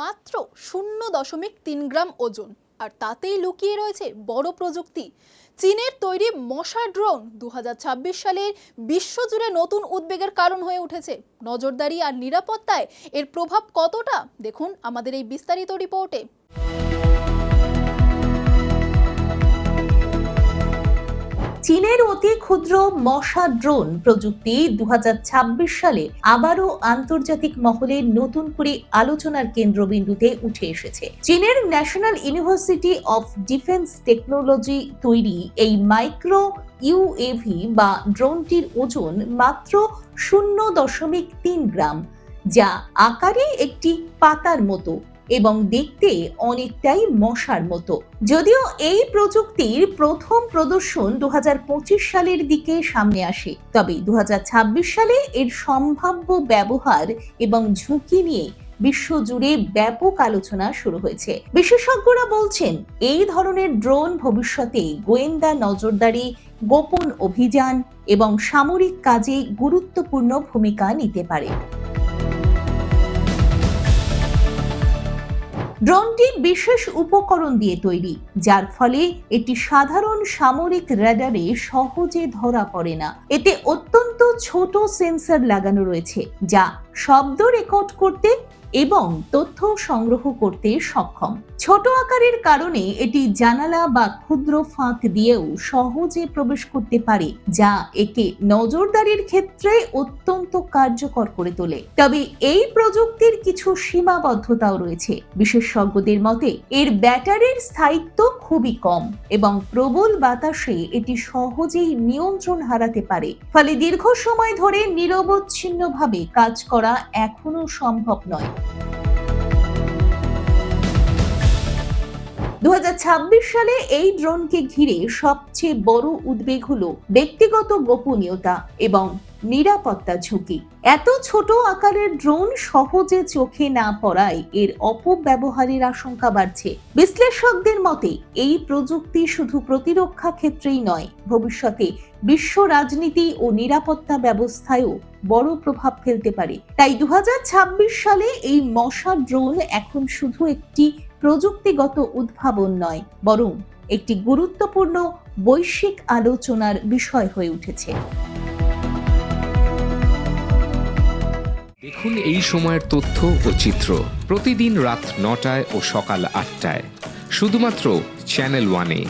মাত্র 0.3 গ্রাম ওজন, আর তাতেই লুকিয়ে রয়েছে বড় প্রযুক্তি। চীনের তৈরি মশা ড্রোন 2026 সালের বিশ্বজুড়ে নতুন উদ্বেগের কারণ হয়ে উঠেছে। নজরদারি আর নিরাপত্তায় এর প্রভাব কতটা, দেখুন আমাদের এই বিস্তারিত রিপোর্টে। চীনের অতি ক্ষুদ্র মশা ড্রোন প্রযুক্তি 2026 সালে আবারও আন্তর্জাতিক মহলে নতুন করে আলোচনার কেন্দ্রবিন্দুতে উঠে এসেছে। চীনের national university of defence technology তৈরি এই মাইক্রো ইউএভি বা ড্রোনটির ওজন মাত্র 0.3 গ্রাম, যা আকারে একটি পাতার মতো এবং দেখতে অনেকটাই মশার মতো। যদিও এই প্রযুক্তির প্রথম প্রদর্শন 2025 সালের দিকে সামনে আসে, তবে 2026 সালে এর সম্ভাব্য ব্যবহার এবং ঝুঁকি নিয়ে বিশ্বজুড়ে ব্যাপক আলোচনা শুরু হয়েছে। বিশেষজ্ঞরা বলছেন এই ধরনের ড্রোন ভবিষ্যতে গোয়েন্দা নজরদারি, গোপন অভিযান এবং সামরিক কাজে গুরুত্বপূর্ণ ভূমিকা নিতে পারে। ড্রোনটি বিশেষ উপকরণ দিয়ে তৈরি, যার ফলে এটি সাধারণ সামরিক রাডারে সহজে ধরা পড়ে না। এতে অত্যন্ত ছোট সেন্সর লাগানো রয়েছে, যা শব্দ রেকর্ড করতে এবং তথ্য সংগ্রহ করতে সক্ষম। ছোট আকারের কারণে এটি জানালা বা ক্ষুদ্র ফাঁক দিয়েও সহজে প্রবেশ করতে পারে, যা একে নজরদারির ক্ষেত্রে অত্যন্ত কার্যকর করে তোলে। তবে এই প্রযুক্তির কিছু সীমাবদ্ধতাও রয়েছে। বিশেষজ্ঞদের মতে এর ব্যাটারির স্থায়িত্ব খুবই কম এবং প্রবল বাতাসে এটি সহজেই নিয়ন্ত্রণ হারাতে পারে, ফলে দীর্ঘ সময় ধরে নিরবচ্ছিন্নভাবে কাজ করা এখনো সম্ভব নয়। 2026 সালে এই ড্রোনকে ঘিরে সবচেয়ে বড় উদ্বেগ হলো ব্যক্তিগত গোপনীয়তা এবং নিরাপত্তা ঝুঁকি। এত ছোট আকারের ড্রোন সহজে চোখে না পড়ায় এর অপব্যবহারের আশঙ্কা বাড়ছে। বিশ্লেষকদের মতে এই প্রযুক্তি শুধু প্রতিরক্ষা ক্ষেত্রেই নয়, ভবিষ্যতে বিশ্ব রাজনীতি ও নিরাপত্তা ব্যবস্থায়ও বড় প্রভাব ফেলতে পারে। তাই 2026 সালে এই মশা ড্রোন এখন শুধু একটি প্রযুক্তিগত উদ্ভাবন নয়, বরং একটি গুরুত্বপূর্ণ বৈশ্বিক আলোচনার বিষয় হয়ে উঠেছে। দেখুন এই সময়ের তথ্য ও চিত্র প্রতিদিন রাত 9টায় ও সকাল 8টায় শুধুমাত্র চ্যানেল 1-এ।